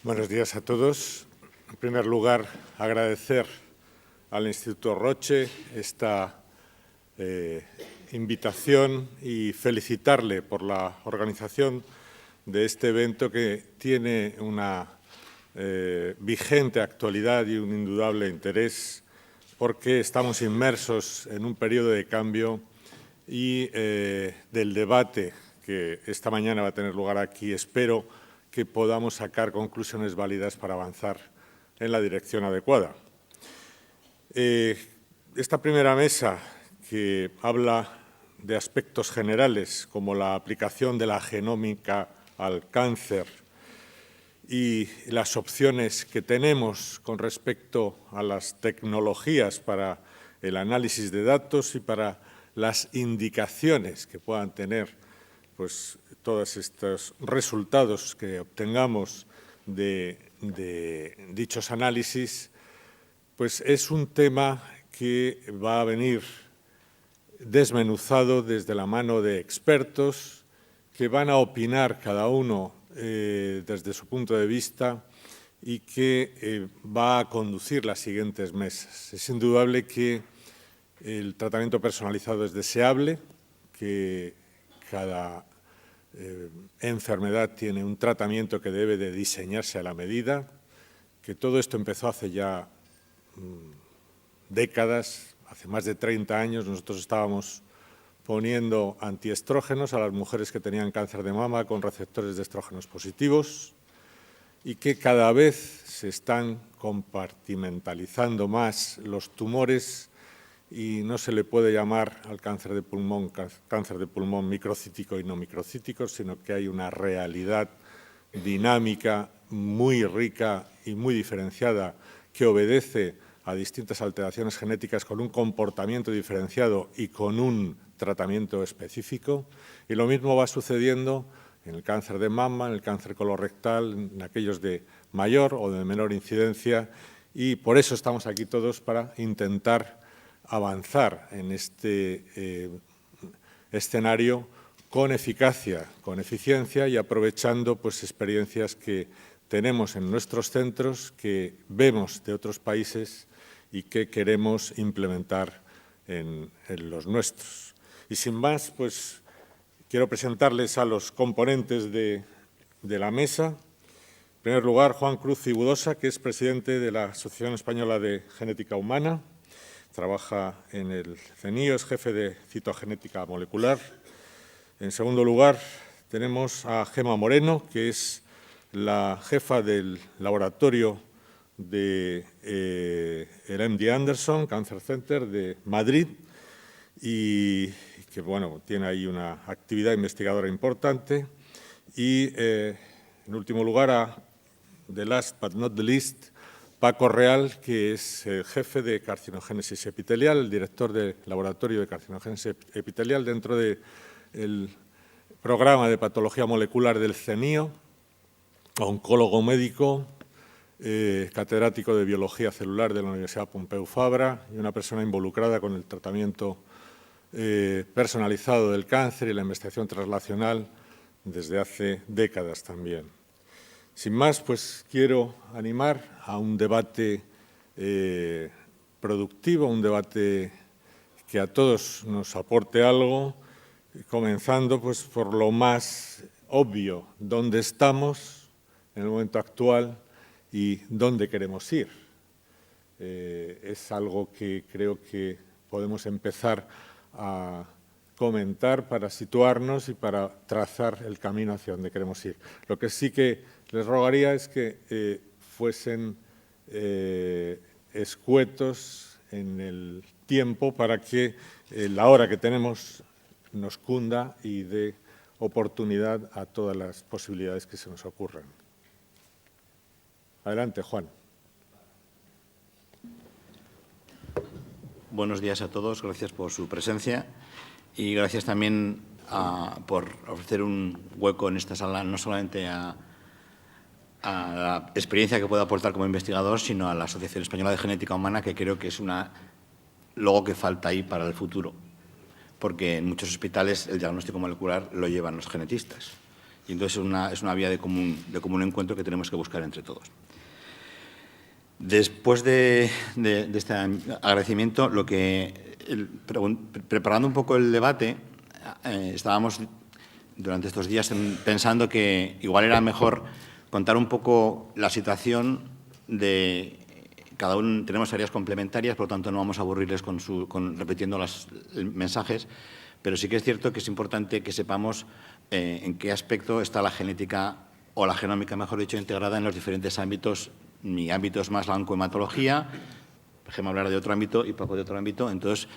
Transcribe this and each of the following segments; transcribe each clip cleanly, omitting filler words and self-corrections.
Buenos días a todos. En primer lugar, agradecer al Instituto Roche esta invitación y felicitarle por la organización de este evento que tiene una vigente actualidad y un indudable interés porque estamos inmersos en un periodo de cambio y del debate que esta mañana va a tener lugar aquí. Espero que podamos sacar conclusiones válidas para avanzar en la dirección adecuada. Esta primera mesa, que habla de aspectos generales como la aplicación de la genómica al cáncer y las opciones que tenemos con respecto a las tecnologías para el análisis de datos y para las indicaciones que puedan tener pues, todos estos resultados que obtengamos de dichos análisis, pues es un tema que va a venir desmenuzado desde la mano de expertos que van a opinar cada uno desde su punto de vista y que va a conducir las siguientes mesas. Es indudable que el tratamiento personalizado es deseable, que cada enfermedad tiene un tratamiento que debe de diseñarse a la medida, que todo esto empezó hace ya décadas, hace más de 30 años. Nosotros estábamos poniendo antiestrógenos a las mujeres que tenían cáncer de mama con receptores de estrógenos positivos y que cada vez se están compartimentalizando más los tumores y no se le puede llamar al cáncer de pulmón microcítico y no microcítico, sino que hay una realidad dinámica muy rica y muy diferenciada que obedece a distintas alteraciones genéticas con un comportamiento diferenciado y con un tratamiento específico. Y lo mismo va sucediendo en el cáncer de mama, en el cáncer colorectal, en aquellos de mayor o de menor incidencia, y por eso estamos aquí todos para intentar avanzar en este escenario con eficacia, con eficiencia y aprovechando pues, experiencias que tenemos en nuestros centros, que vemos de otros países y que queremos implementar en los nuestros. Y sin más, pues quiero presentarles a los componentes de la mesa. En primer lugar, Juan Cruz Cibudosa, que es presidente de la Asociación Española de Genética Humana. Trabaja en el CENIO, es jefe de citogenética molecular. En segundo lugar, tenemos a Gemma Moreno, que es la jefa del laboratorio del MD Anderson Cancer Center de Madrid y que bueno, tiene ahí una actividad investigadora importante. Y en último lugar, the last but not the least, Paco Real, que es el jefe de carcinogénesis epitelial, el director del laboratorio de carcinogénesis epitelial dentro del programa de patología molecular del CENIO, oncólogo médico, catedrático de biología celular de la Universidad Pompeu Fabra y una persona involucrada con el tratamiento personalizado del cáncer y la investigación translacional desde hace décadas también. Sin más, pues quiero animar a un debate productivo, un debate que a todos nos aporte algo, comenzando pues, por lo más obvio, dónde estamos en el momento actual y dónde queremos ir. Es algo que creo que podemos empezar a comentar para situarnos y para trazar el camino hacia donde queremos ir. Lo que sí que les rogaría es que fuesen escuetos en el tiempo para que la hora que tenemos nos cunda y dé oportunidad a todas las posibilidades que se nos ocurran. Adelante, Juan. Buenos días a todos, gracias por su presencia y gracias también por ofrecer un hueco en esta sala, no solamente a la experiencia que puedo aportar como investigador, sino a la Asociación Española de Genética Humana, que creo que es una logo que falta ahí para el futuro, porque en muchos hospitales el diagnóstico molecular lo llevan los genetistas Y entonces es una vía de común encuentro que tenemos que buscar entre todos. Después de este agradecimiento, preparando un poco el debate, estábamos durante estos días pensando que igual era mejor contar un poco la situación de cada uno. Tenemos áreas complementarias, por lo tanto no vamos a aburrirles repitiendo los mensajes, pero sí que es cierto que es importante que sepamos en qué aspecto está la genética o la genómica, mejor dicho, integrada en los diferentes ámbitos. Mi ámbito es más la oncohematología, déjeme hablar de otro ámbito y Paco de otro ámbito. Entonces,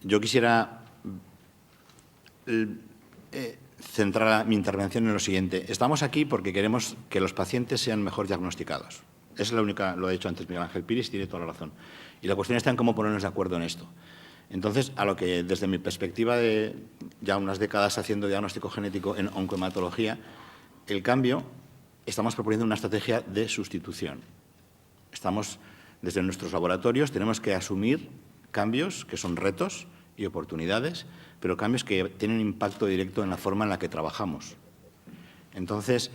yo quisiera centrar mi intervención en lo siguiente. Estamos aquí porque queremos que los pacientes sean mejor diagnosticados. Esa es la única, lo ha dicho antes Miguel Ángel Piris, tiene toda la razón. Y la cuestión está en cómo ponernos de acuerdo en esto. Entonces, a lo que desde mi perspectiva de ya unas décadas haciendo diagnóstico genético en oncohematología, el cambio, estamos proponiendo una estrategia de sustitución. Estamos, desde nuestros laboratorios, tenemos que asumir cambios que son retos y oportunidades, pero cambios que tienen impacto directo en la forma en la que trabajamos. Entonces,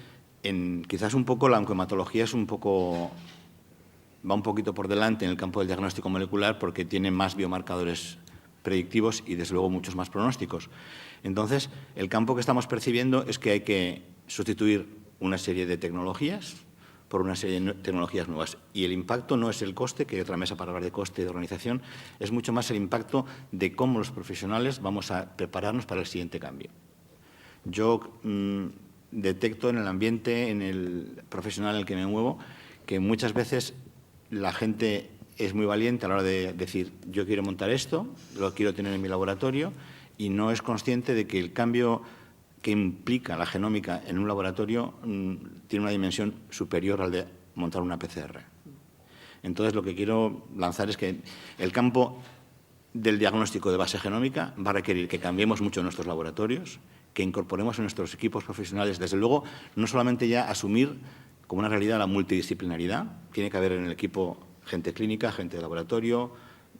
quizás un poco la oncohematología va un poquito por delante en el campo del diagnóstico molecular porque tiene más biomarcadores predictivos y, desde luego, muchos más pronósticos. Entonces, el campo que estamos percibiendo es que hay que sustituir una serie de tecnologías por una serie de tecnologías nuevas. Y el impacto no es el coste, que hay otra mesa para hablar de coste y de organización, es mucho más el impacto de cómo los profesionales vamos a prepararnos para el siguiente cambio. Yo detecto en el ambiente, en el profesional en el que me muevo, que muchas veces la gente es muy valiente a la hora de decir yo quiero montar esto, lo quiero tener en mi laboratorio, y no es consciente de que el cambio que implica la genómica en un laboratorio tiene una dimensión superior al de montar una PCR. Entonces, lo que quiero lanzar es que el campo del diagnóstico de base genómica va a requerir que cambiemos mucho en nuestros laboratorios, que incorporemos en nuestros equipos profesionales, desde luego, no solamente ya asumir como una realidad la multidisciplinaridad, tiene que haber en el equipo gente clínica, gente de laboratorio,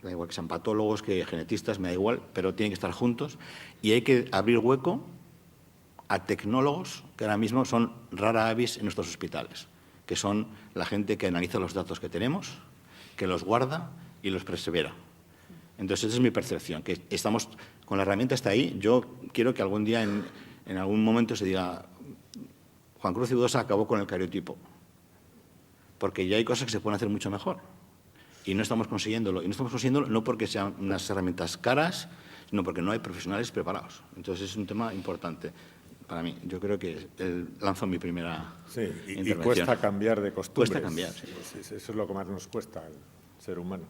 da igual que sean patólogos, que genetistas, me da igual, pero tienen que estar juntos, y hay que abrir hueco a tecnólogos que ahora mismo son rara avis en nuestros hospitales, que son la gente que analiza los datos que tenemos, que los guarda y los persevera. Entonces, esa es mi percepción, que estamos con la herramienta está ahí. Yo quiero que algún día, en algún momento, se diga Juan Cruz Ibudosa acabó con el cariotipo, porque ya hay cosas que se pueden hacer mucho mejor y no estamos consiguiéndolo. Y no estamos consiguiéndolo no porque sean unas herramientas caras, sino porque no hay profesionales preparados. Entonces, es un tema importante para mí. Yo creo que lanzo mi primera intervención. Y cuesta cambiar de costumbres. Cuesta cambiar, sí. Eso es lo que más nos cuesta al ser humano.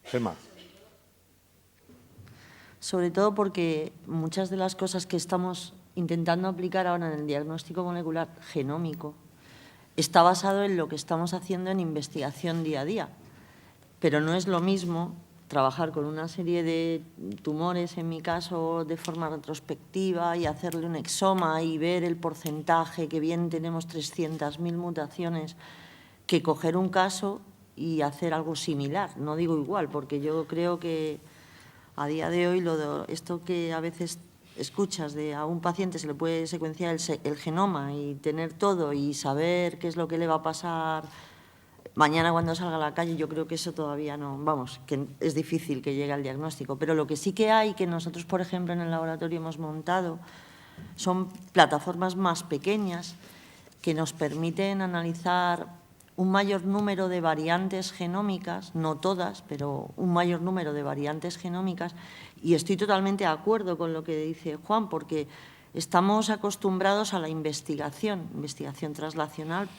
Gemma. Sobre todo porque muchas de las cosas que estamos intentando aplicar ahora en el diagnóstico molecular genómico está basado en lo que estamos haciendo en investigación día a día. Pero no es lo mismo trabajar con una serie de tumores, en mi caso, de forma retrospectiva y hacerle un exoma y ver el porcentaje, que bien tenemos 300.000 mutaciones, que coger un caso y hacer algo similar. No digo igual, porque yo creo que a día de hoy esto que a veces escuchas de a un paciente se le puede secuenciar el genoma y tener todo y saber qué es lo que le va a pasar mañana cuando salga a la calle, yo creo que eso todavía no, vamos, que es difícil que llegue al diagnóstico. Pero lo que sí que hay, que nosotros, por ejemplo, en el laboratorio hemos montado, son plataformas más pequeñas que nos permiten analizar un mayor número de variantes genómicas, no todas, pero un mayor número de variantes genómicas. Y estoy totalmente de acuerdo con lo que dice Juan, porque estamos acostumbrados a la investigación translacional,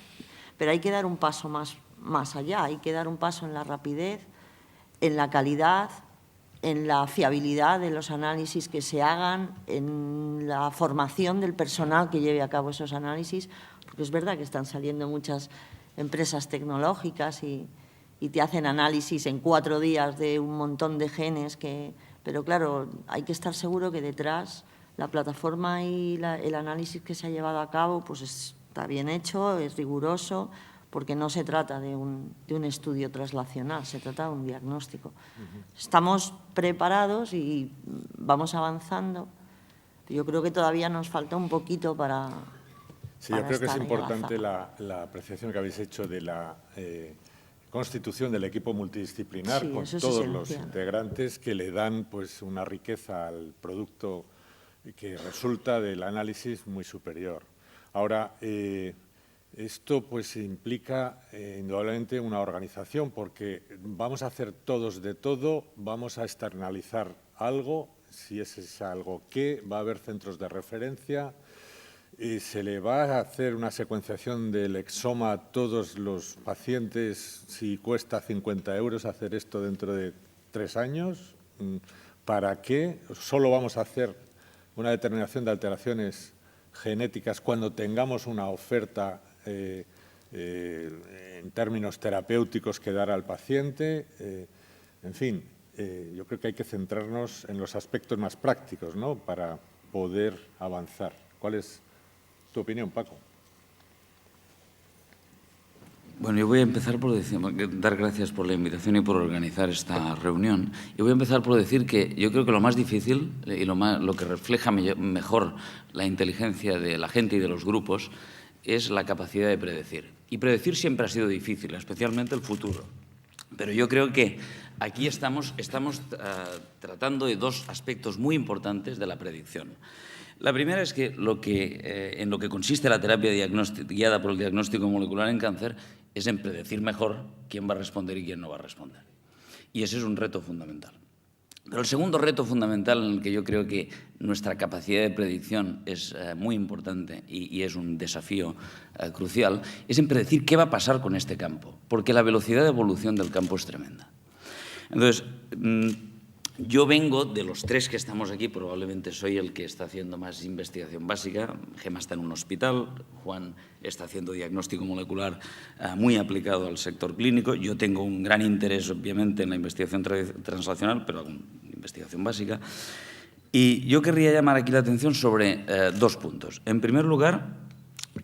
pero hay que dar un paso más allá, hay que dar un paso en la rapidez, en la calidad, en la fiabilidad de los análisis que se hagan, en la formación del personal que lleve a cabo esos análisis, porque es verdad que están saliendo muchas empresas tecnológicas y te hacen análisis en 4 días de un montón de genes, pero claro, hay que estar seguro que detrás la plataforma y el análisis que se ha llevado a cabo pues está bien hecho, es riguroso, porque no se trata de un estudio translacional, se trata de un diagnóstico. Estamos preparados y vamos avanzando, Yo creo que todavía nos falta un poquito para... Sí, yo creo que es estar ahí importante avanzando. la apreciación que habéis hecho de la constitución del equipo multidisciplinar Sí, con eso es todos los esencial. integrantes que le dan pues una riqueza al producto que resulta del análisis muy superior. Ahora, esto pues implica indudablemente una organización porque vamos a hacer todos de todo, vamos a externalizar algo, si ese es algo que, va a haber centros de referencia, se le va a hacer una secuenciación del exoma a todos los pacientes si cuesta 50 € hacer esto dentro de 3 años. ¿Para qué? Solo vamos a hacer una determinación de alteraciones genéticas cuando tengamos una oferta en términos terapéuticos que dar al paciente. En fin, yo creo que hay que centrarnos en los aspectos más prácticos, ¿no?, para poder avanzar. ¿Cuál es tu opinión, Paco? Bueno, yo voy a empezar por dar gracias por la invitación y por organizar esta reunión. Y voy a empezar por decir que yo creo que lo más difícil y lo que refleja mejor la inteligencia de la gente y de los grupos es la capacidad de predecir. Y predecir siempre ha sido difícil, especialmente el futuro. Pero yo creo que aquí estamos tratando de dos aspectos muy importantes de la predicción. La primera es que en lo que consiste la terapia guiada por el diagnóstico molecular en cáncer es en predecir mejor quién va a responder y quién no va a responder. Y ese es un reto fundamental. Pero el segundo reto fundamental en el que yo creo que nuestra capacidad de predicción es muy importante y es un desafío crucial es en predecir qué va a pasar con este campo, porque la velocidad de evolución del campo es tremenda. Entonces, yo vengo de los tres que estamos aquí, probablemente soy el que está haciendo más investigación básica. Gemma está en un hospital, Juan está haciendo diagnóstico molecular muy aplicado al sector clínico. Yo tengo un gran interés, obviamente, en la investigación translacional, pero hago investigación básica. Y yo querría llamar aquí la atención sobre dos puntos. En primer lugar,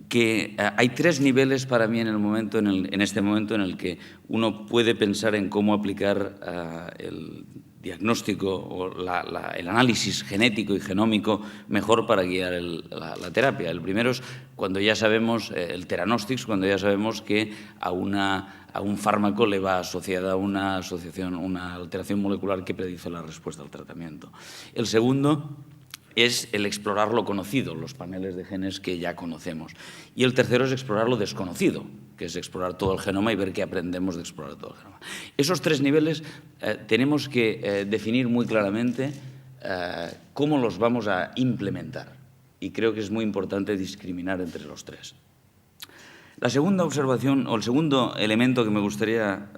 que hay tres niveles para mí en este momento en el que uno puede pensar en cómo aplicar el diagnóstico o el análisis genético y genómico mejor para guiar la terapia. El primero es cuando ya sabemos, el Theranostics, cuando ya sabemos que a un fármaco le va asociada una alteración molecular que predice la respuesta al tratamiento. El segundo es el explorar lo conocido, los paneles de genes que ya conocemos. Y el tercero es explorar lo desconocido, que es explorar todo el genoma y ver qué aprendemos de explorar todo el genoma. Esos tres niveles tenemos que definir muy claramente cómo los vamos a implementar. Y creo que es muy importante discriminar entre los tres. La segunda observación, o el segundo elemento que me gustaría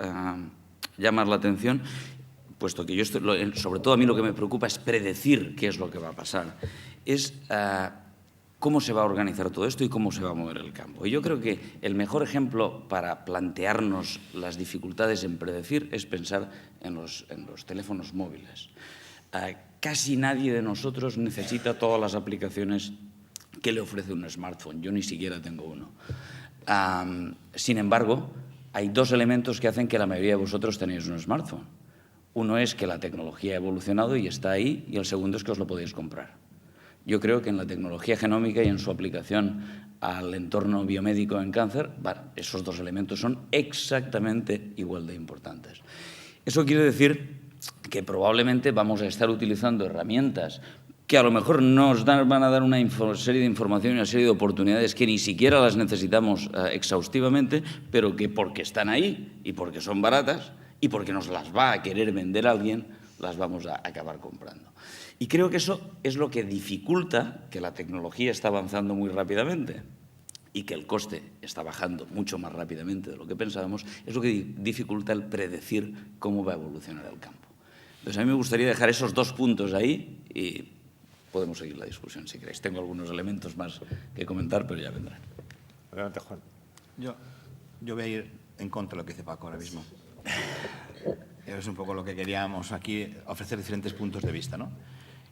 llamar la atención, puesto que sobre todo a mí lo que me preocupa es predecir qué es lo que va a pasar, es cómo se va a organizar todo esto y cómo se va a mover el campo. Y yo creo que el mejor ejemplo para plantearnos las dificultades en predecir es pensar en los teléfonos móviles. Casi nadie de nosotros necesita todas las aplicaciones que le ofrece un smartphone. Yo ni siquiera tengo uno. Sin embargo, hay dos elementos que hacen que la mayoría de vosotros tenéis un smartphone. Uno es que la tecnología ha evolucionado y está ahí, y el segundo es que os lo podéis comprar. Yo creo que en la tecnología genómica y en su aplicación al entorno biomédico en cáncer, esos dos elementos son exactamente igual de importantes. Eso quiere decir que probablemente vamos a estar utilizando herramientas que a lo mejor nos van a dar una serie de información y una serie de oportunidades que ni siquiera las necesitamos exhaustivamente, pero que porque están ahí y porque son baratas y porque nos las va a querer vender alguien, las vamos a acabar comprando. Y creo que eso es lo que dificulta que la tecnología está avanzando muy rápidamente y que el coste está bajando mucho más rápidamente de lo que pensábamos, es lo que dificulta el predecir cómo va a evolucionar el campo. Entonces, a mí me gustaría dejar esos dos puntos ahí y podemos seguir la discusión si queréis. Tengo algunos elementos más que comentar, pero ya vendrán. Adelante, Juan. Yo voy a ir en contra de lo que dice Paco ahora mismo. Es un poco lo que queríamos aquí, ofrecer diferentes puntos de vista, ¿no?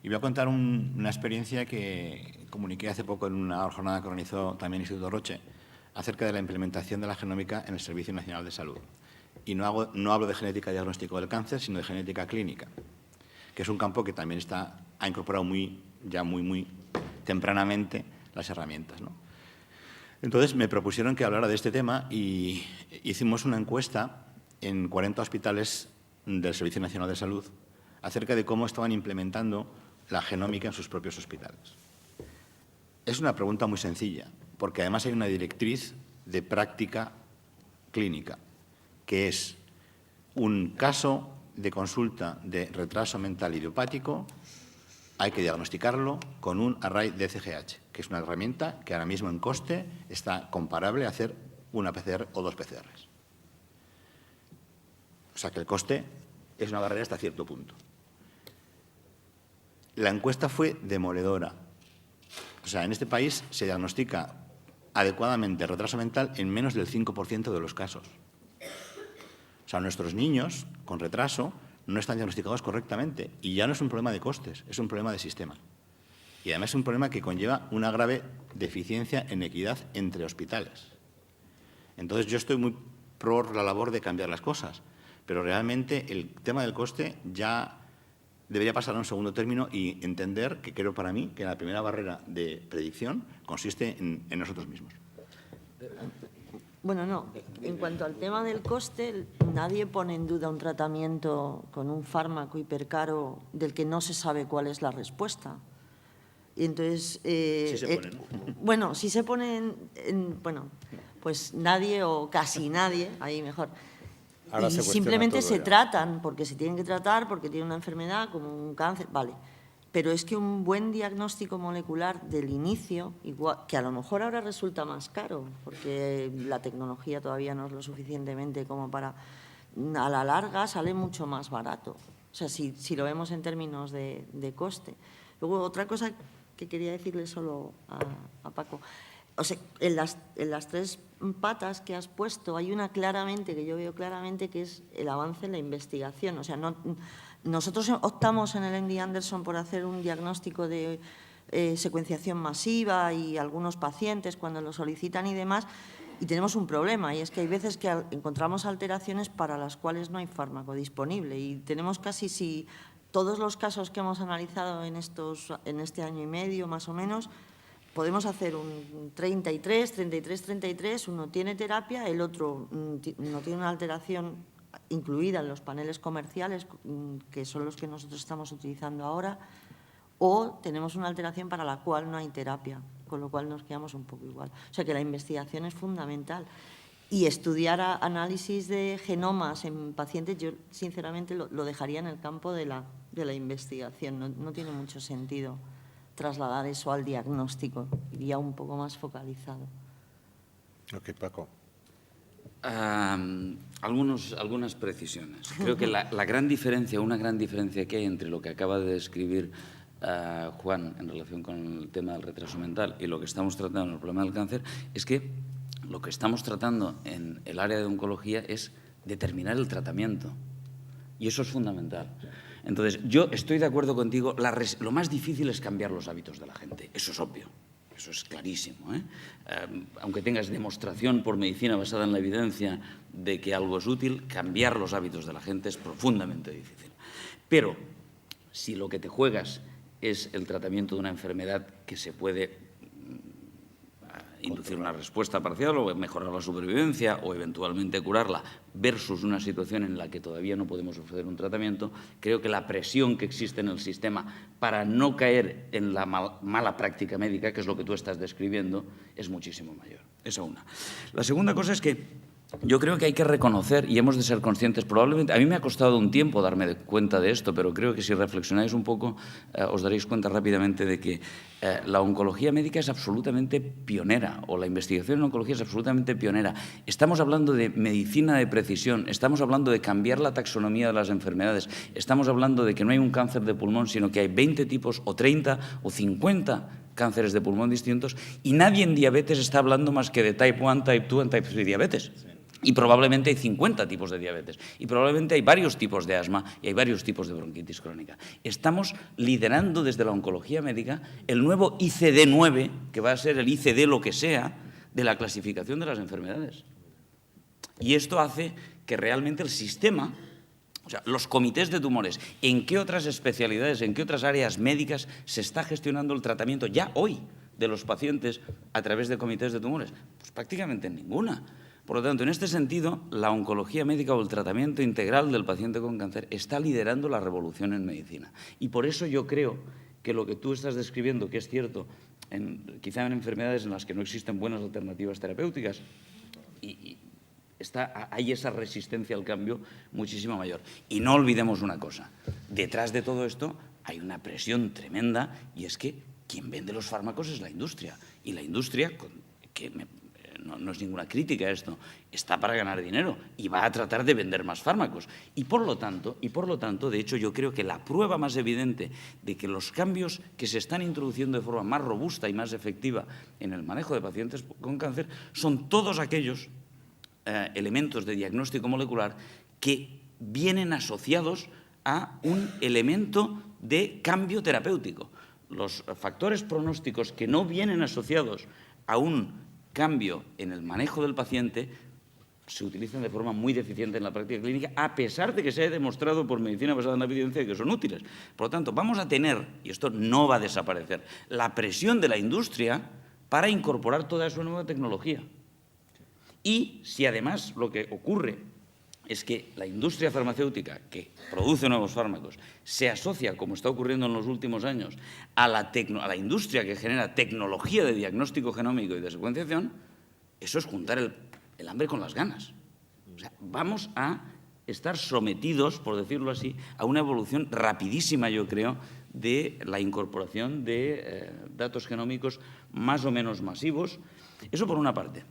Y voy a contar una experiencia que comuniqué hace poco en una jornada que organizó también el Instituto Roche acerca de la implementación de la genómica en el Servicio Nacional de Salud. Y no hablo de genética diagnóstico del cáncer, sino de genética clínica, que es un campo que también ha incorporado muy tempranamente las herramientas, ¿no? Entonces me propusieron que hablara de este tema y hicimos una encuesta en 40 hospitales del Servicio Nacional de Salud acerca de cómo estaban implementando la genómica en sus propios hospitales. Es una pregunta muy sencilla, porque además hay una directriz de práctica clínica, que es un caso de consulta de retraso mental idiopático, hay que diagnosticarlo con un array de CGH, que es una herramienta que ahora mismo en coste está comparable a hacer una PCR o 2 PCRs. O sea que el coste es una barrera hasta cierto punto. La encuesta fue demoledora. O sea, en este país se diagnostica adecuadamente retraso mental en menos del 5% de los casos. O sea, nuestros niños con retraso no están diagnosticados correctamente y ya no es un problema de costes, es un problema de sistema. Y además es un problema que conlleva una grave deficiencia en equidad entre hospitales. Entonces, yo estoy muy por la labor de cambiar las cosas, pero realmente el tema del coste ya debería pasar a un segundo término y entender que creo para mí que la primera barrera de predicción consiste en nosotros mismos. Bueno, no. En cuanto al tema del coste, nadie pone en duda un tratamiento con un fármaco hipercaro del que no se sabe cuál es la respuesta. Y entonces, sí se pone, ¿no? Bueno, si se pone bueno, pues nadie o casi nadie, ahí mejor. Ahora y se cuestiona simplemente todo se ya. tratan porque se tienen que tratar, porque tienen una enfermedad como un cáncer, vale. Pero es que un buen diagnóstico molecular del inicio, igual, que a lo mejor ahora resulta más caro, porque la tecnología todavía no es lo suficientemente como para... A la larga sale mucho más barato, o sea, si lo vemos en términos de coste. Luego, otra cosa que quería decirle solo a Paco. O sea, en las 3 patas que has puesto hay una claramente, que yo veo claramente, que es el avance en la investigación. O sea, nosotros optamos en el MD Anderson por hacer un diagnóstico de secuenciación masiva y algunos pacientes cuando lo solicitan y demás, y tenemos un problema, y es que hay veces que encontramos alteraciones para las cuales no hay fármaco disponible, y tenemos casi, si todos los casos que hemos analizado en este año y medio, más o menos, podemos hacer un 33, uno tiene terapia, el otro no tiene una alteración incluida en los paneles comerciales, que son los que nosotros estamos utilizando ahora, o tenemos una alteración para la cual no hay terapia, con lo cual nos quedamos un poco igual. O sea que la investigación es fundamental. Y estudiar análisis de genomas en pacientes, yo sinceramente lo dejaría en el campo de la investigación, no tiene mucho sentido trasladar eso al diagnóstico, iría un poco más focalizado. Ok, Paco. Algunas precisiones. Creo que la gran diferencia, una gran diferencia que hay entre lo que acaba de describir Juan en relación con el tema del retraso mental y lo que estamos tratando en el problema del cáncer es que lo que estamos tratando en el área de oncología es determinar el tratamiento y eso es fundamental. Entonces, yo estoy de acuerdo contigo, lo más difícil es cambiar los hábitos de la gente, eso es obvio, eso es clarísimo, ¿eh? Aunque tengas demostración por medicina basada en la evidencia de que algo es útil, cambiar los hábitos de la gente es profundamente difícil. Pero si lo que te juegas es el tratamiento de una enfermedad que se puede inducir una respuesta parcial o mejorar la supervivencia o eventualmente curarla versus una situación en la que todavía no podemos ofrecer un tratamiento, creo que la presión que existe en el sistema para no caer en la mala práctica médica, que es lo que tú estás describiendo, es muchísimo mayor. Esa una. La segunda cosa es que yo creo que hay que reconocer y hemos de ser conscientes, probablemente, a mí me ha costado un tiempo darme cuenta de esto, pero creo que si reflexionáis un poco os daréis cuenta rápidamente de que la oncología médica es absolutamente pionera o la investigación en oncología es absolutamente pionera. Estamos hablando de medicina de precisión, estamos hablando de cambiar la taxonomía de las enfermedades, estamos hablando de que no hay un cáncer de pulmón, sino que hay 20 tipos o 30 o 50 cánceres de pulmón distintos y nadie en diabetes está hablando más que de type 1, type 2 y type 3 diabetes. Y probablemente hay 50 tipos de diabetes, y probablemente hay varios tipos de asma y hay varios tipos de bronquitis crónica. Estamos liderando desde la oncología médica el nuevo ICD-9, que va a ser el ICD lo que sea, de la clasificación de las enfermedades. Y esto hace que realmente el sistema O sea, los comités de tumores, ¿en qué otras especialidades, en qué otras áreas médicas se está gestionando el tratamiento ya hoy de los pacientes a través de comités de tumores? Pues prácticamente en ninguna. Por lo tanto, en este sentido, la oncología médica o el tratamiento integral del paciente con cáncer está liderando la revolución en medicina. Y por eso yo creo que lo que tú estás describiendo, que es cierto, quizá en enfermedades en las que no existen buenas alternativas terapéuticas, hay esa resistencia al cambio muchísimo mayor. Y no olvidemos una cosa, detrás de todo esto hay una presión tremenda y es que quien vende los fármacos es la industria. Y la industria, no es ninguna crítica a esto, está para ganar dinero y va a tratar de vender más fármacos. Y por lo tanto, de hecho, yo creo que la prueba más evidente de que los cambios que se están introduciendo de forma más robusta y más efectiva en el manejo de pacientes con cáncer son todos aquellos elementos de diagnóstico molecular que vienen asociados a un elemento de cambio terapéutico. Los factores pronósticos que no vienen asociados a un cambio en el manejo del paciente se utilizan de forma muy deficiente en la práctica clínica, a pesar de que se haya demostrado por medicina basada en la evidencia que son útiles. Por lo tanto, vamos a tener, y esto no va a desaparecer, la presión de la industria para incorporar toda esa nueva tecnología. Y si además lo que ocurre es que la industria farmacéutica que produce nuevos fármacos se asocia, como está ocurriendo en los últimos años, a la industria que genera tecnología de diagnóstico genómico y de secuenciación, eso es juntar el hambre con las ganas. O sea, vamos a estar sometidos, por decirlo así, a una evolución rapidísima, yo creo, de la incorporación de datos genómicos más o menos masivos. Eso por una parte.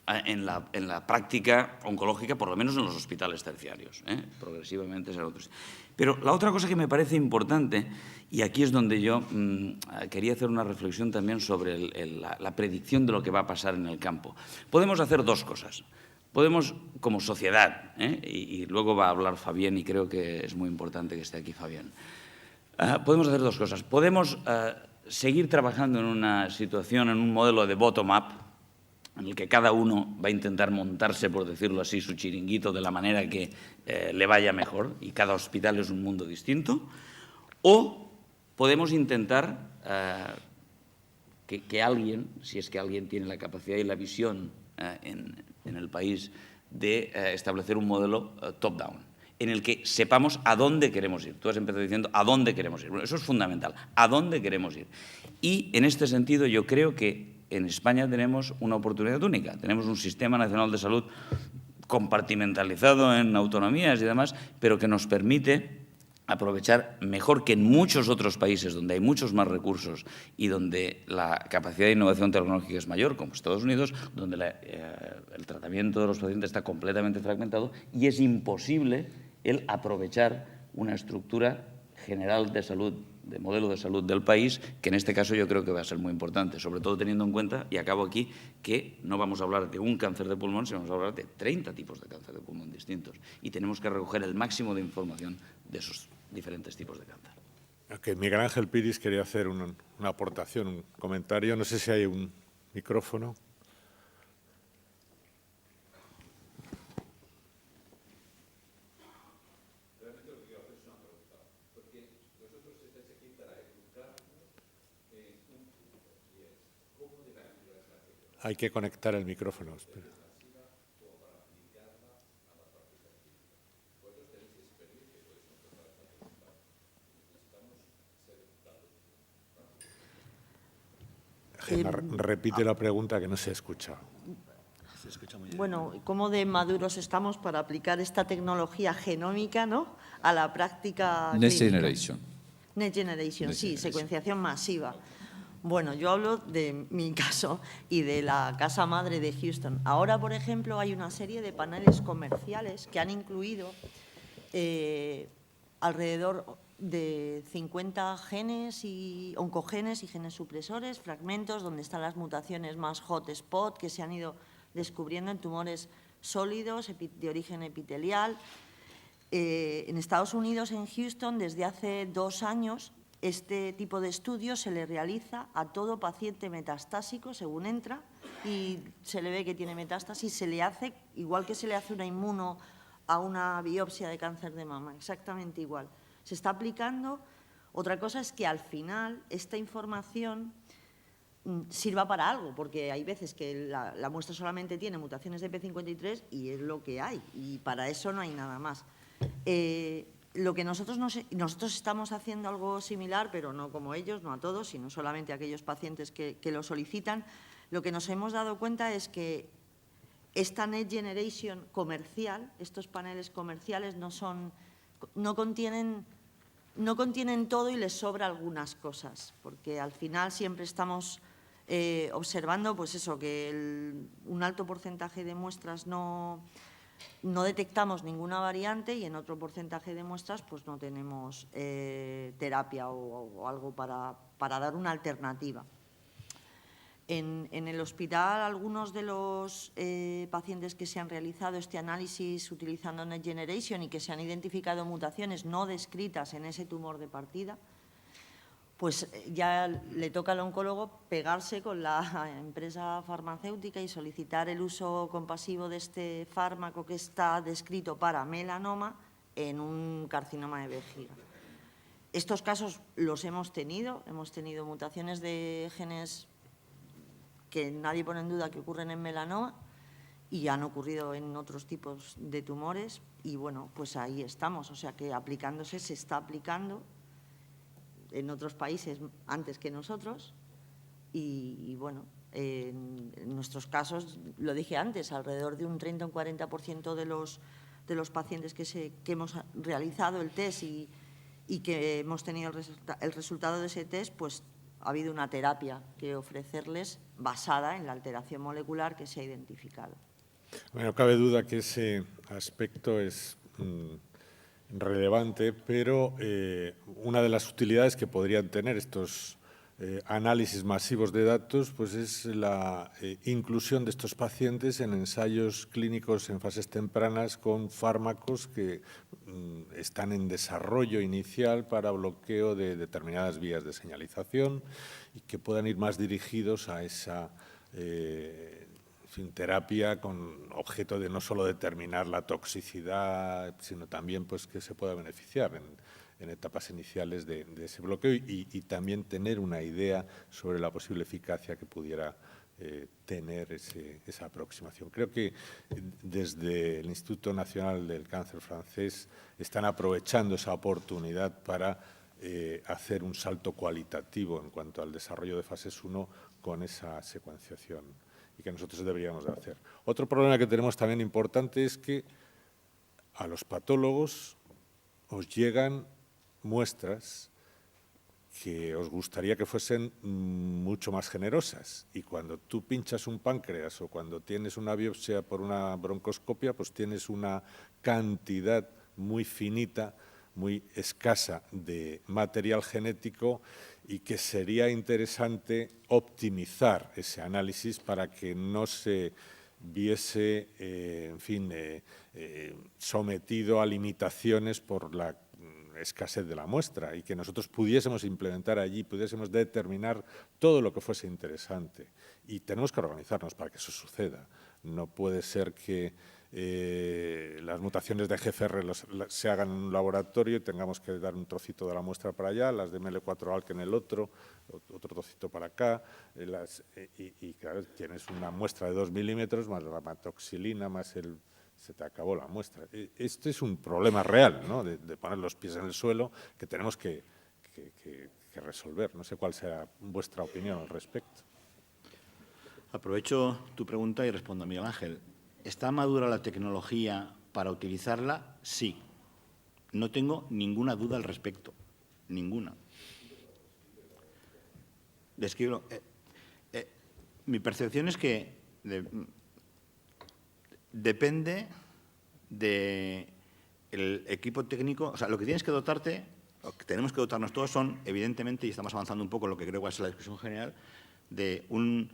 En la práctica oncológica, por lo menos en los hospitales terciarios, progresivamente será otros. Pero la otra cosa que me parece importante, y aquí es donde yo quería hacer una reflexión también sobre la predicción de lo que va a pasar en el campo. Podemos hacer dos cosas. Podemos, como sociedad, y luego va a hablar Fabián, y creo que es muy importante que esté aquí Fabián, podemos hacer dos cosas. Podemos seguir trabajando en una situación, en un modelo de bottom-up, en el que cada uno va a intentar montarse, por decirlo así, su chiringuito de la manera que le vaya mejor, y cada hospital es un mundo distinto, o podemos intentar que alguien, si es que alguien tiene la capacidad y la visión en el país de establecer un modelo top-down, en el que sepamos a dónde queremos ir. Tú has empezado diciendo a dónde queremos ir. Bueno, eso es fundamental, a dónde queremos ir. Y en este sentido yo creo que en España tenemos una oportunidad única. Tenemos un sistema nacional de salud compartimentalizado en autonomías y demás, pero que nos permite aprovechar mejor que en muchos otros países donde hay muchos más recursos y donde la capacidad de innovación tecnológica es mayor, como Estados Unidos, donde el tratamiento de los pacientes está completamente fragmentado y es imposible el aprovechar una estructura general de salud, de modelo de salud del país, que en este caso yo creo que va a ser muy importante, sobre todo teniendo en cuenta, y acabo aquí, que no vamos a hablar de un cáncer de pulmón, sino vamos a hablar de 30 tipos de cáncer de pulmón distintos. Y tenemos que recoger el máximo de información de esos diferentes tipos de cáncer. Okay, Miguel Ángel Piris quería hacer una aportación, un comentario. No sé si hay un micrófono. Hay que conectar el micrófono. Espera. Gemma, repite la pregunta que no se escucha. Bueno, ¿cómo de maduros estamos para aplicar esta tecnología genómica, ¿no?, a la práctica Next clínica? Generation. Next Generation, Next sí, Generation. secuenciación masiva. Bueno, yo hablo de mi caso y de la casa madre de Houston. Ahora, por ejemplo, hay una serie de paneles comerciales que han incluido alrededor de 50 genes y oncogenes y genes supresores, fragmentos donde están las mutaciones más hotspot que se han ido descubriendo en tumores sólidos de origen epitelial. En Estados Unidos, en Houston, desde hace 2 años, este tipo de estudio se le realiza a todo paciente metastásico según entra y se le ve que tiene metástasis, se le hace, igual que se le hace una inmuno a una biopsia de cáncer de mama, exactamente igual. Se está aplicando. Otra cosa es que al final esta información sirva para algo, porque hay veces que la muestra solamente tiene mutaciones de P53 y es lo que hay, y para eso no hay nada más. Lo que nosotros estamos haciendo algo similar, pero no como ellos, no a todos, sino solamente a aquellos pacientes que lo solicitan. Lo que nos hemos dado cuenta es que esta Next Generation comercial, estos paneles comerciales no contienen todo y les sobra algunas cosas, porque al final siempre estamos observando pues eso, que un alto porcentaje de muestras no detectamos ninguna variante y en otro porcentaje de muestras pues no tenemos terapia o algo para dar una alternativa. En el hospital, algunos de los pacientes que se han realizado este análisis utilizando Next Generation y que se han identificado mutaciones no descritas en ese tumor de partida, pues ya le toca al oncólogo pegarse con la empresa farmacéutica y solicitar el uso compasivo de este fármaco que está descrito para melanoma en un carcinoma de vejiga. Estos casos los hemos tenido mutaciones de genes que nadie pone en duda que ocurren en melanoma y han ocurrido en otros tipos de tumores y bueno, pues ahí estamos, o sea que aplicándose se está aplicando en otros países antes que nosotros y bueno, en nuestros casos, lo dije antes, alrededor de un 30 o un 40% de los pacientes que hemos realizado el test y que hemos tenido el resultado de ese test, pues ha habido una terapia que ofrecerles basada en la alteración molecular que se ha identificado. Bueno, no cabe duda que ese aspecto es relevante, pero una de las utilidades que podrían tener estos análisis masivos de datos pues es la inclusión de estos pacientes en ensayos clínicos en fases tempranas con fármacos que están en desarrollo inicial para bloqueo de determinadas vías de señalización y que puedan ir más dirigidos a esa terapia con objeto de no solo determinar la toxicidad, sino también pues, que se pueda beneficiar en etapas iniciales de ese bloqueo y también tener una idea sobre la posible eficacia que pudiera tener esa aproximación. Creo que desde el Instituto Nacional del Cáncer francés están aprovechando esa oportunidad para hacer un salto cualitativo en cuanto al desarrollo de fases 1 con esa secuenciación y que nosotros deberíamos de hacer. Otro problema que tenemos también importante es que a los patólogos os llegan muestras que os gustaría que fuesen mucho más generosas y cuando tú pinchas un páncreas o cuando tienes una biopsia por una broncoscopia, pues tienes una cantidad muy finita, muy escasa de material genético y que sería interesante optimizar ese análisis para que no se viese, sometido a limitaciones por la escasez de la muestra y que nosotros pudiésemos implementar allí, pudiésemos determinar todo lo que fuese interesante. Y tenemos que organizarnos para que eso suceda. No puede ser que las mutaciones de GFR se hagan en un laboratorio y tengamos que dar un trocito de la muestra para allá, las de ML4-ALK en el otro trocito para acá, y claro, tienes una muestra de 2 milímetros más la matoxilina, más se te acabó la muestra. Este es un problema real, ¿no? de poner los pies en el suelo que tenemos que resolver. No sé cuál será vuestra opinión al respecto. Aprovecho tu pregunta y respondo a Miguel Ángel. ¿Está madura la tecnología para utilizarla? Sí. No tengo ninguna duda al respecto. Ninguna. Describo. Mi percepción es que depende del equipo técnico. O sea, lo que tienes que dotarte, lo que tenemos que dotarnos todos son, evidentemente, y estamos avanzando un poco en lo que creo que va a ser la discusión general, de un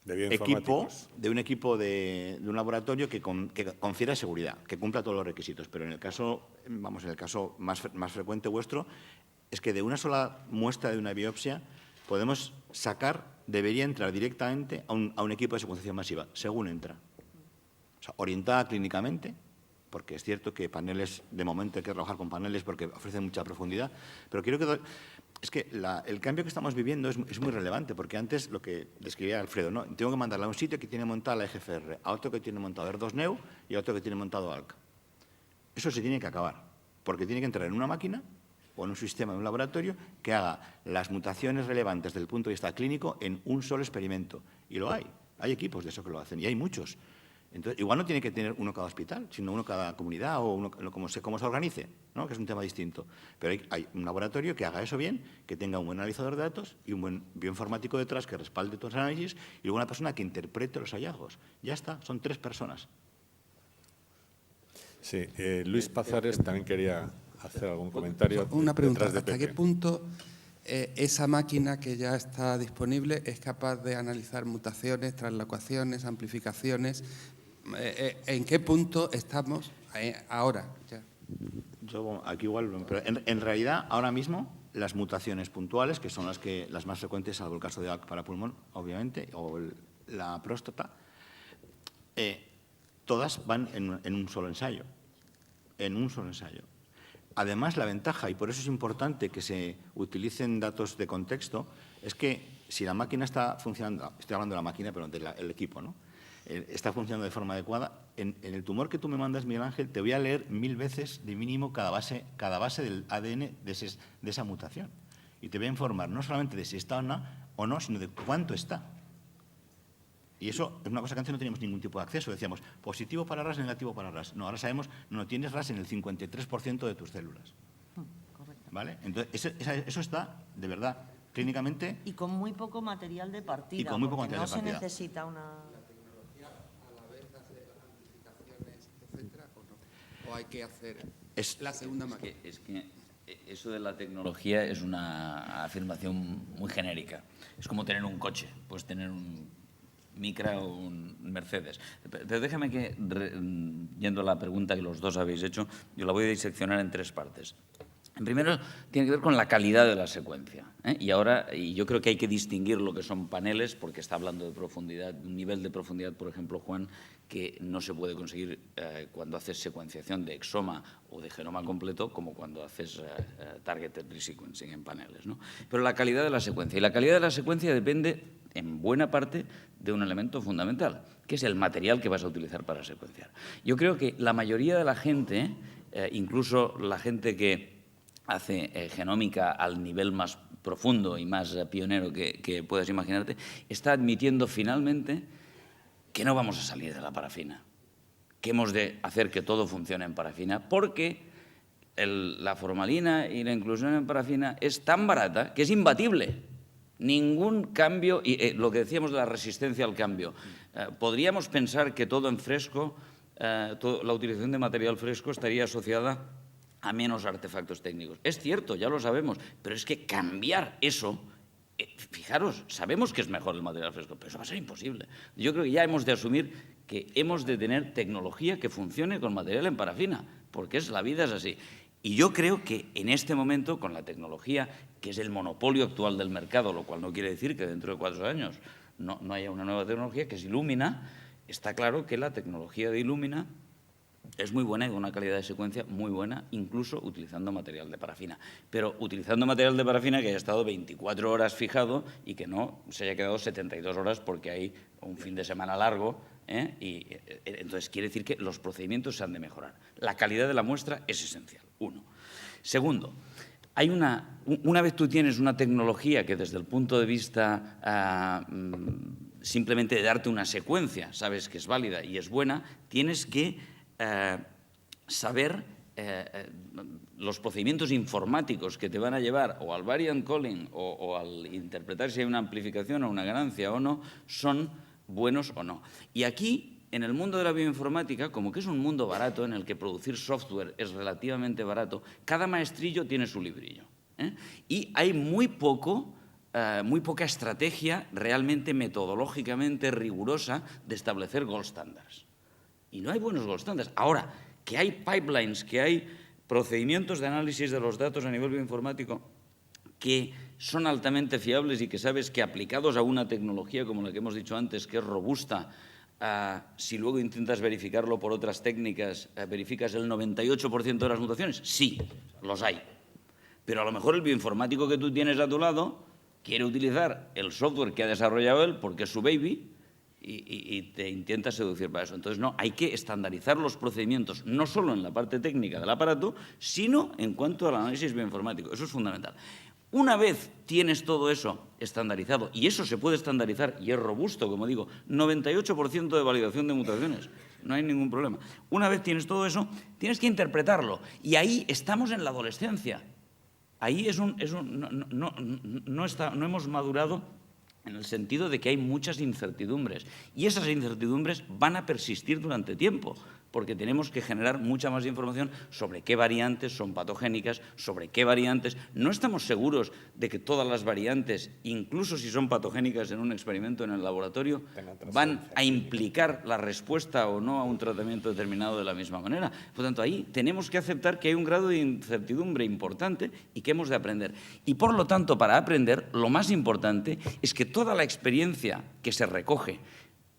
equipo de un laboratorio que confiera seguridad, que cumpla todos los requisitos. Pero en el caso, más frecuente vuestro, es que de una sola muestra de una biopsia podemos sacar, debería entrar directamente a un equipo de secuenciación masiva, según entra. sea, orientada clínicamente, porque es cierto que paneles, de momento hay que trabajar con paneles porque ofrecen mucha profundidad, pero quiero que... Es que el cambio que estamos viviendo es muy relevante, porque antes lo que describía Alfredo, ¿no? Tengo que mandarle a un sitio que tiene montada la EGFR, a otro que tiene montado R2Neo y a otro que tiene montado ALK. Eso se tiene que acabar, porque tiene que entrar en una máquina o en un sistema de un laboratorio que haga las mutaciones relevantes desde el punto de vista clínico en un solo experimento. Y lo hay. Hay equipos de eso que lo hacen, y hay muchos. Entonces, igual no tiene que tener uno cada hospital, sino uno cada comunidad o uno como se organice, ¿no? Que es un tema distinto. Pero hay un laboratorio que haga eso bien, que tenga un buen analizador de datos y un buen bioinformático detrás que respalde todos los análisis y luego una persona que interprete los hallazgos. Ya está, son 3 personas. Sí, Luis Pazares también quería hacer algún comentario. Una pregunta, detrás de ¿hasta qué Pepe. punto esa máquina que ya está disponible es capaz de analizar mutaciones, translocaciones, amplificaciones? ¿En qué punto estamos ahora? Ya. Yo aquí igual, pero en realidad ahora mismo las mutaciones puntuales, que son las más frecuentes, salvo el caso de ALK para pulmón, obviamente, o la próstata, todas van en un solo ensayo. En un solo ensayo. Además, la ventaja, y por eso es importante que se utilicen datos de contexto, es que si la máquina está funcionando, estoy hablando de la máquina, pero del equipo, ¿no? Está funcionando de forma adecuada, en el tumor que tú me mandas, Miguel Ángel, te voy a leer 1000 veces de mínimo cada base del ADN de esa mutación. Y te voy a informar no solamente de si está o no, sino de cuánto está. Y eso es una cosa que antes no teníamos ningún tipo de acceso. Decíamos, positivo para RAS, negativo para RAS. No, ahora sabemos, no tienes RAS en el 53% de tus células. ¿Vale? Entonces, eso está, de verdad, clínicamente... Y con muy poco material de partida. Y con muy poco porque material de partida. No se necesita una... ¿La tecnología a la vez hace amplificaciones, etcétera, o no? ¿O hay que hacer la segunda máquina? Es que eso de la tecnología es una afirmación muy genérica. Es como tener un coche. Puedes tener un Micra o un Mercedes. Pero déjame que, yendo a la pregunta que los dos habéis hecho, yo la voy a diseccionar en 3 partes. En primero, tiene que ver con la calidad de la secuencia. Y yo creo que hay que distinguir lo que son paneles, porque está hablando de profundidad, un nivel de profundidad, por ejemplo, Juan, que no se puede conseguir cuando haces secuenciación de exoma o de genoma completo, como cuando haces targeted resequencing en paneles, ¿no? Pero la calidad de la secuencia. Y la calidad de la secuencia depende, en buena parte, de un elemento fundamental, que es el material que vas a utilizar para secuenciar. Yo creo que la mayoría de la gente, incluso la gente que hace genómica al nivel más profundo y más pionero que puedas imaginarte, está admitiendo finalmente que no vamos a salir de la parafina, que hemos de hacer que todo funcione en parafina, porque la formalina y la inclusión en parafina es tan barata que es imbatible. Ningún cambio, y lo que decíamos de la resistencia al cambio, podríamos pensar que todo en fresco, la utilización de material fresco estaría asociada a menos artefactos técnicos. Es cierto, ya lo sabemos, pero es que cambiar eso, fijaros, sabemos que es mejor el material fresco, pero eso va a ser imposible. Yo creo que ya hemos de asumir que hemos de tener tecnología que funcione con material en parafina, porque la vida es así. Y yo creo que en este momento, con la tecnología, que es el monopolio actual del mercado, lo cual no quiere decir que dentro de 4 años no haya una nueva tecnología, que es Illumina, está claro que la tecnología de Illumina es muy buena y con una calidad de secuencia muy buena, incluso utilizando material de parafina. Pero utilizando material de parafina que haya estado 24 horas fijado y que no se haya quedado 72 horas porque hay un fin de semana largo, y entonces quiere decir que los procedimientos se han de mejorar. La calidad de la muestra es esencial, 1. Segundo, hay una vez tú tienes una tecnología que desde el punto de vista simplemente de darte una secuencia, sabes que es válida y es buena, tienes que saber los procedimientos informáticos que te van a llevar o al variant calling o al interpretar si hay una amplificación o una ganancia o no, son buenos o no. Y aquí, en el mundo de la bioinformática, como que es un mundo barato en el que producir software es relativamente barato, cada maestrillo tiene su librillo, y hay muy poca estrategia realmente metodológicamente rigurosa de establecer gold standards. Y no hay buenos gold standards. Ahora, que hay pipelines, que hay procedimientos de análisis de los datos a nivel bioinformático que son altamente fiables y que sabes que aplicados a una tecnología como la que hemos dicho antes, que es robusta si luego intentas verificarlo por otras técnicas, ¿verificas el 98% de las mutaciones? Sí, los hay. Pero a lo mejor el bioinformático que tú tienes a tu lado quiere utilizar el software que ha desarrollado él porque es su baby y te intenta seducir para eso. Entonces, no, hay que estandarizar los procedimientos, no solo en la parte técnica del aparato, sino en cuanto al análisis bioinformático. Eso es fundamental. Una vez tienes todo eso estandarizado, y eso se puede estandarizar y es robusto, como digo, 98% de validación de mutaciones, no hay ningún problema. Una vez tienes todo eso, tienes que interpretarlo. Y ahí estamos en la adolescencia. Ahí no hemos madurado en el sentido de que hay muchas incertidumbres. Y esas incertidumbres van a persistir durante tiempo, porque tenemos que generar mucha más información sobre qué variantes son patogénicas, sobre qué variantes. No estamos seguros de que todas las variantes, incluso si son patogénicas en un experimento en el laboratorio, van a implicar la respuesta o no a un tratamiento determinado de la misma manera. Por lo tanto, ahí tenemos que aceptar que hay un grado de incertidumbre importante y que hemos de aprender. Y, por lo tanto, para aprender, lo más importante es que toda la experiencia que se recoge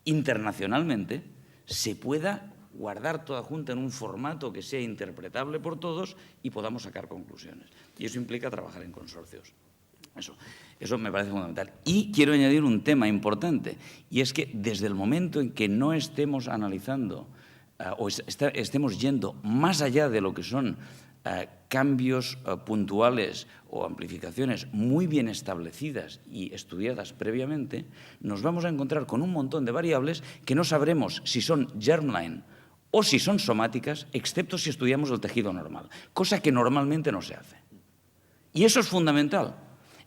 internacionalmente se pueda guardar toda junta en un formato que sea interpretable por todos y podamos sacar conclusiones. Y eso implica trabajar en consorcios. Eso me parece fundamental. Y quiero añadir un tema importante, y es que desde el momento en que no estemos analizando o estemos yendo más allá de lo que son cambios puntuales o amplificaciones muy bien establecidas y estudiadas previamente, nos vamos a encontrar con un montón de variables que no sabremos si son germline o si son somáticas, excepto si estudiamos el tejido normal, cosa que normalmente no se hace. Y eso es fundamental.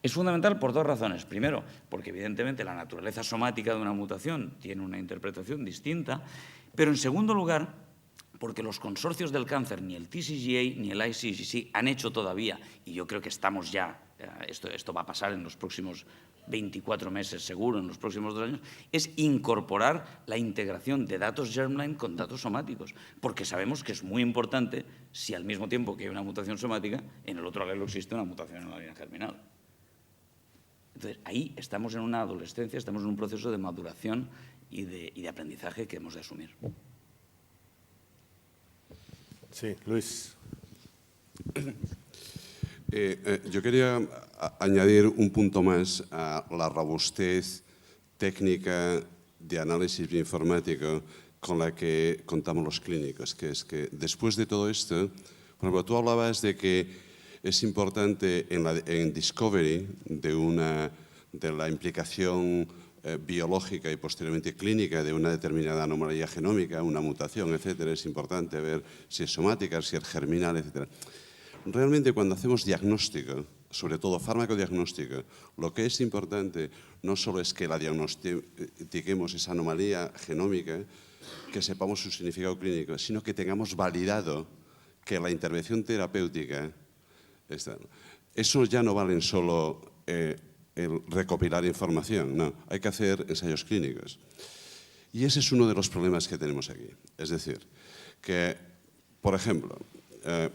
Es fundamental por dos razones. Primero, porque evidentemente la naturaleza somática de una mutación tiene una interpretación distinta, pero en segundo lugar, porque los consorcios del cáncer, ni el TCGA ni el ICGC han hecho todavía, y yo creo que estamos ya, esto va a pasar en los próximos 24 meses seguro, en los próximos 2 años, es incorporar la integración de datos germline con datos somáticos, porque sabemos que es muy importante si al mismo tiempo que hay una mutación somática, en el otro alelo existe una mutación en la línea germinal. Entonces, ahí estamos en una adolescencia, estamos en un proceso de maduración y de aprendizaje que hemos de asumir. Sí, Luis. Yo quería añadir un punto más a la robustez técnica de análisis bioinformático con la que contamos los clínicos, que es que después de todo esto, por ejemplo, tú hablabas de que es importante en Discovery de la implicación biológica y posteriormente clínica de una determinada anomalía genómica, una mutación, etcétera. Es importante ver si es somática, si es germinal, etcétera. Realmente cuando hacemos diagnóstico, sobre todo farmacodiagnóstico, lo que es importante no solo es que la diagnostiquemos esa anomalía genómica, que sepamos su significado clínico, sino que tengamos validado que la intervención terapéutica está. Eso ya no valen solo el recopilar información, no, hay que hacer ensayos clínicos. Y ese es uno de los problemas que tenemos aquí. Es decir, que, por ejemplo,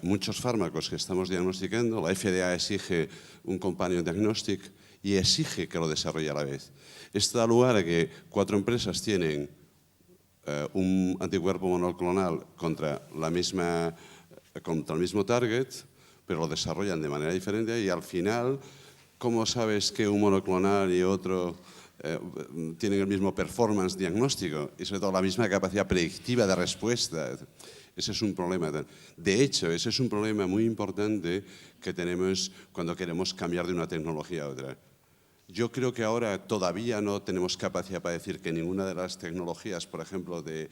muchos fármacos que estamos diagnosticando, la FDA exige un companion diagnostic y exige que lo desarrolle a la vez. Esto da lugar a que 4 empresas tienen un anticuerpo monoclonal contra el mismo target, pero lo desarrollan de manera diferente y al final, ¿cómo sabes que un monoclonal y otro tienen el mismo performance diagnóstico y sobre todo la misma capacidad predictiva de respuesta? Ese es un problema. De hecho, ese es un problema muy importante que tenemos cuando queremos cambiar de una tecnología a otra. Yo creo que ahora todavía no tenemos capacidad para decir que ninguna de las tecnologías, por ejemplo, de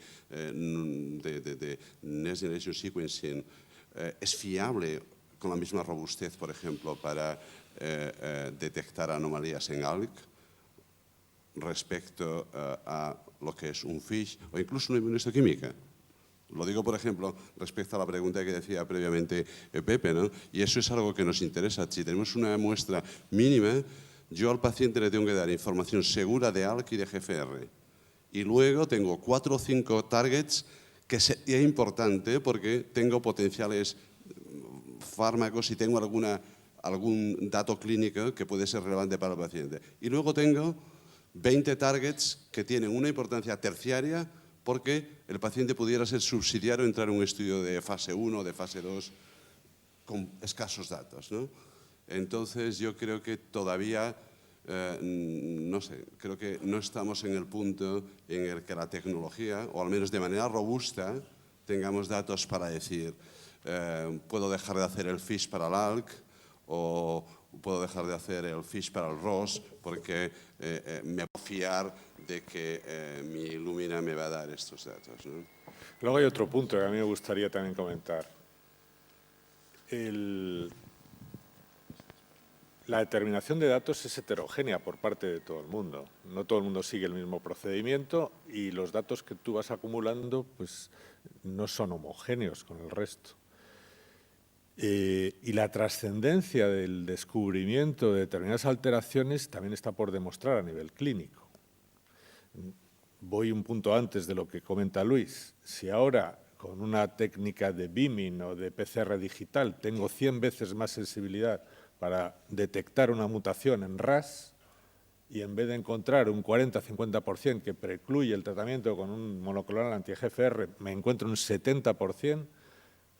Next Generation Sequencing, es fiable con la misma robustez, por ejemplo, para detectar anomalías en ALK respecto a lo que es un FISH o incluso una inmunohistoquímica. Lo digo, por ejemplo, respecto a la pregunta que decía previamente Pepe, ¿no? Y eso es algo que nos interesa. Si tenemos una muestra mínima, yo al paciente le tengo que dar información segura de ALK y de GFR. Y luego tengo 4 o 5 targets que sería importante porque tengo potenciales fármacos y tengo algún dato clínico que puede ser relevante para el paciente. Y luego tengo 20 targets que tienen una importancia terciaria porque el paciente pudiera ser subsidiario, entrar en un estudio de fase 1 o de fase 2 con escasos datos, ¿no? Entonces, yo creo que todavía, no sé, creo que no estamos en el punto en el que la tecnología, o al menos de manera robusta, tengamos datos para decir, puedo dejar de hacer el FISH para el ALK o puedo dejar de hacer el FISH para el ROS porque me puedo fiar de que mi Illumina me va a dar estos datos, ¿no? Luego hay otro punto que a mí me gustaría también comentar. La determinación de datos es heterogénea por parte de todo el mundo. No todo el mundo sigue el mismo procedimiento y los datos que tú vas acumulando pues, no son homogéneos con el resto. Y la trascendencia del descubrimiento de determinadas alteraciones también está por demostrar a nivel clínico. Voy un punto antes de lo que comenta Luis. Si ahora con una técnica de beaming o de PCR digital tengo 100 veces más sensibilidad para detectar una mutación en RAS y en vez de encontrar un 40-50% que precluye el tratamiento con un monoclonal anti-EGFR, me encuentro un 70%,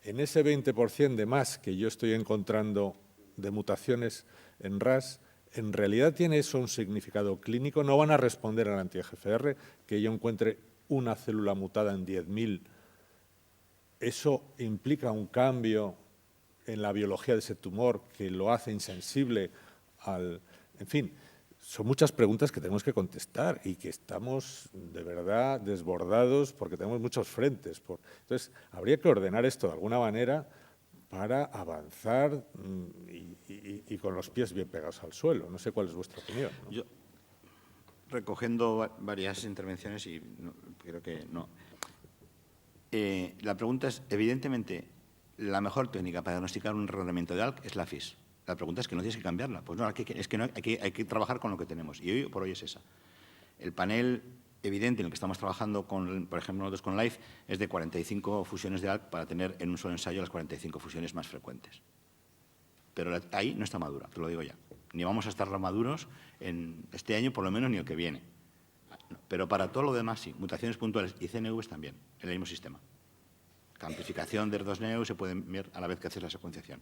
en ese 20% de más que yo estoy encontrando de mutaciones en RAS, en realidad tiene eso un significado clínico. No van a responder al anti-EGFR que yo encuentre una célula mutada en 10.000. Eso implica un cambio en la biología de ese tumor que lo hace insensible al... En fin, son muchas preguntas que tenemos que contestar y que estamos de verdad desbordados porque tenemos muchos frentes. Entonces, habría que ordenar esto de alguna manera para avanzar y con los pies bien pegados al suelo. No sé cuál es vuestra opinión, ¿no? Yo, recogiendo varias intervenciones y creo que no. La pregunta es, evidentemente, la mejor técnica para diagnosticar un enrolamiento de ALK es la FISH. La pregunta es que no tienes que cambiarla. Pues no, hay que trabajar con lo que tenemos. Y hoy por hoy es esa. El panel evidente en el que estamos trabajando, por ejemplo, nosotros con LIFE, es de 45 fusiones de ALK para tener en un solo ensayo las 45 fusiones más frecuentes. Pero ahí no está madura, te lo digo ya. Ni vamos a estar maduros en este año, por lo menos, ni el que viene. Pero para todo lo demás, sí. Mutaciones puntuales y CNVs también, en el mismo sistema. La amplificación de R2-neu se puede ver a la vez que haces la secuenciación.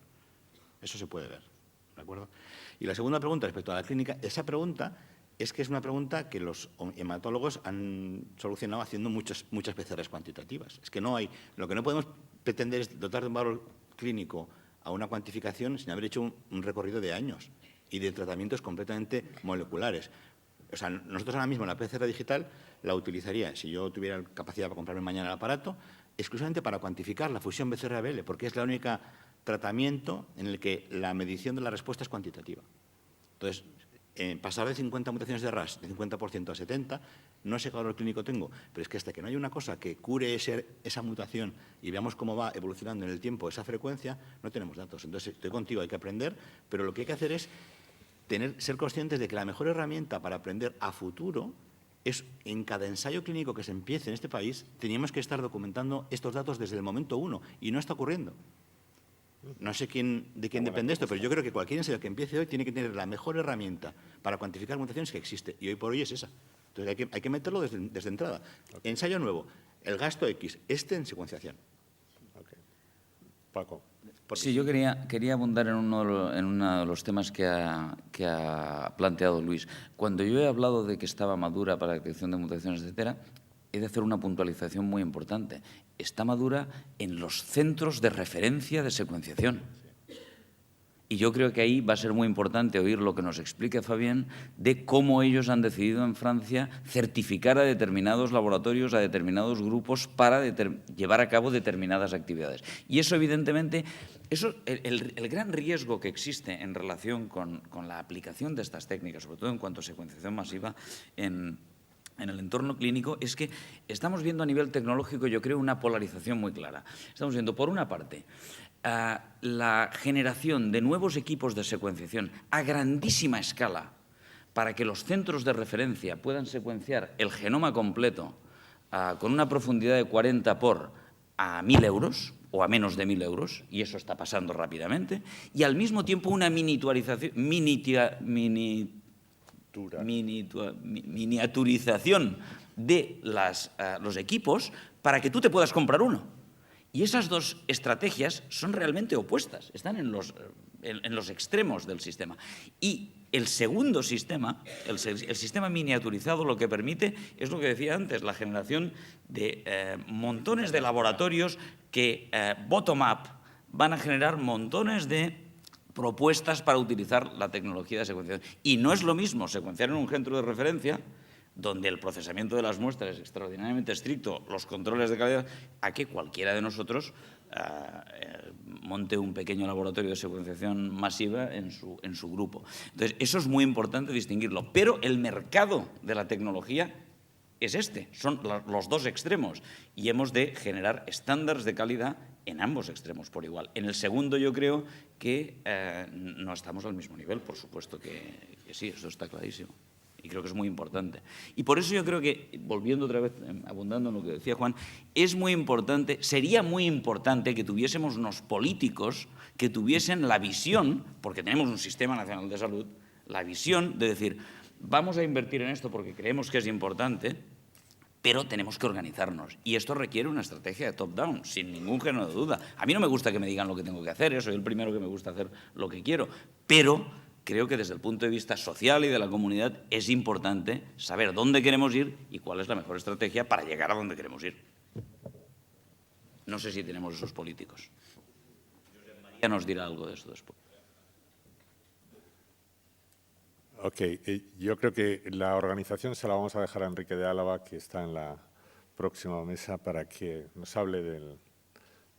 Eso se puede ver, ¿de acuerdo? Y la segunda pregunta respecto a la clínica, esa pregunta es que es una pregunta que los hematólogos han solucionado haciendo muchas PCRs cuantitativas. Es que no hay, lo que no podemos pretender es dotar de un valor clínico a una cuantificación sin haber hecho un recorrido de años y de tratamientos completamente moleculares. O sea, nosotros ahora mismo la PCR digital la utilizaría, si yo tuviera capacidad para comprarme mañana el aparato, exclusivamente para cuantificar la fusión BCR-ABL, porque es la única tratamiento en el que la medición de la respuesta es cuantitativa. Entonces, pasar de 50 mutaciones de RAS, de 50% a 70%, no sé qué valor clínico tengo, pero es que hasta que no haya una cosa que cure esa mutación y veamos cómo va evolucionando en el tiempo esa frecuencia, no tenemos datos. Entonces, estoy contigo, hay que aprender, pero lo que hay que hacer es ser conscientes de que la mejor herramienta para aprender a futuro es, en cada ensayo clínico que se empiece en este país, teníamos que estar documentando estos datos desde el momento 1, y no está ocurriendo. No sé de quién depende esto, pero yo creo que cualquier ensayo que empiece hoy tiene que tener la mejor herramienta para cuantificar mutaciones que existe, y hoy por hoy es esa. Entonces hay que meterlo desde entrada. Okay. Ensayo nuevo, el gasto X, en secuenciación. Okay. Paco. Sí, yo quería abundar en uno de los temas que ha planteado Luis. Cuando yo he hablado de que estaba madura para la detección de mutaciones, etcétera, he de hacer una puntualización muy importante. Está madura en los centros de referencia de secuenciación. Y yo creo que ahí va a ser muy importante oír lo que nos explique Fabien de cómo ellos han decidido en Francia certificar a determinados laboratorios, a determinados grupos para llevar a cabo determinadas actividades. Y eso, evidentemente, el gran riesgo que existe en relación con la aplicación de estas técnicas, sobre todo en cuanto a secuenciación masiva en el entorno clínico, es que estamos viendo a nivel tecnológico, yo creo, una polarización muy clara. Estamos viendo, por una parte, la generación de nuevos equipos de secuenciación a grandísima escala para que los centros de referencia puedan secuenciar el genoma completo con una profundidad de 40 por a 1.000 euros o a menos de 1.000 euros, y eso está pasando rápidamente, y al mismo tiempo una miniaturización de los equipos para que tú te puedas comprar uno. Y esas dos estrategias son realmente opuestas, están en los extremos del sistema. Y el segundo sistema, el sistema miniaturizado, lo que permite es lo que decía antes, la generación de montones de laboratorios que, bottom-up, van a generar montones de propuestas para utilizar la tecnología de secuenciación. Y no es lo mismo secuenciar en un centro de referencia, donde el procesamiento de las muestras es extraordinariamente estricto, los controles de calidad, a que cualquiera de nosotros monte un pequeño laboratorio de secuenciación masiva en su grupo. Entonces, eso es muy importante distinguirlo. Pero el mercado de la tecnología es son los dos extremos, y hemos de generar estándares de calidad en ambos extremos por igual. En el segundo yo creo que no estamos al mismo nivel, por supuesto que sí, eso está clarísimo. Y creo que es muy importante. Y por eso yo creo que, volviendo otra vez, abundando en lo que decía Juan, es muy importante, sería muy importante que tuviésemos unos políticos que tuviesen la visión, porque tenemos un Sistema Nacional de Salud, la visión de decir, vamos a invertir en esto porque creemos que es importante, pero tenemos que organizarnos. Y esto requiere una estrategia de top-down, sin ningún género de duda. A mí no me gusta que me digan lo que tengo que hacer, soy el primero que me gusta hacer lo que quiero, pero creo que desde el punto de vista social y de la comunidad es importante saber dónde queremos ir y cuál es la mejor estrategia para llegar a donde queremos ir. No sé si tenemos esos políticos. Josep María nos dirá algo de esto después. Ok, yo creo que la organización se la vamos a dejar a Enrique de Álava, que está en la próxima mesa, para que nos hable del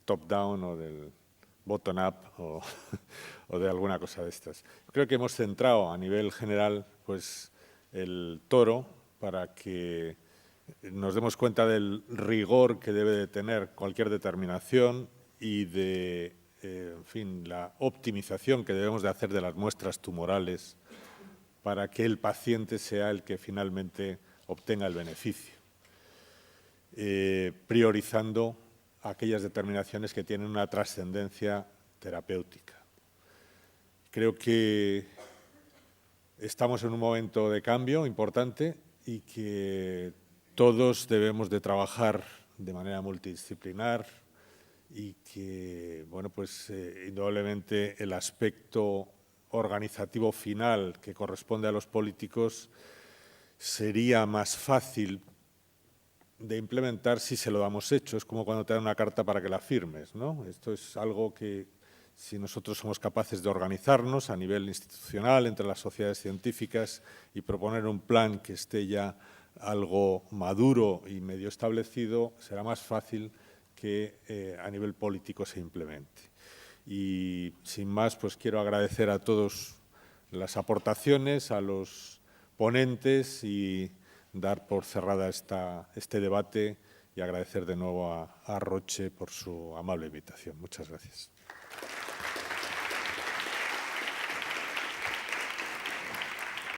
top-down o del bottom-up o de alguna cosa de estas. Creo que hemos centrado a nivel general pues, el toro para que nos demos cuenta del rigor que debe de tener cualquier determinación y de en fin, la optimización que debemos de hacer de las muestras tumorales para que el paciente sea el que finalmente obtenga el beneficio, priorizando aquellas determinaciones que tienen una trascendencia terapéutica. Creo que estamos en un momento de cambio importante y que todos debemos de trabajar de manera multidisciplinar y que, bueno, pues indudablemente el aspecto organizativo final que corresponde a los políticos sería más fácil de implementar si se lo damos hecho. Es como cuando te dan una carta para que la firmes, ¿no? Esto es algo que, si nosotros somos capaces de organizarnos a nivel institucional entre las sociedades científicas y proponer un plan que esté ya algo maduro y medio establecido, será más fácil que a nivel político se implemente. Y sin más, pues quiero agradecer a todos las aportaciones, a los ponentes y dar por cerrada este debate y agradecer de nuevo a Roche por su amable invitación. Muchas gracias.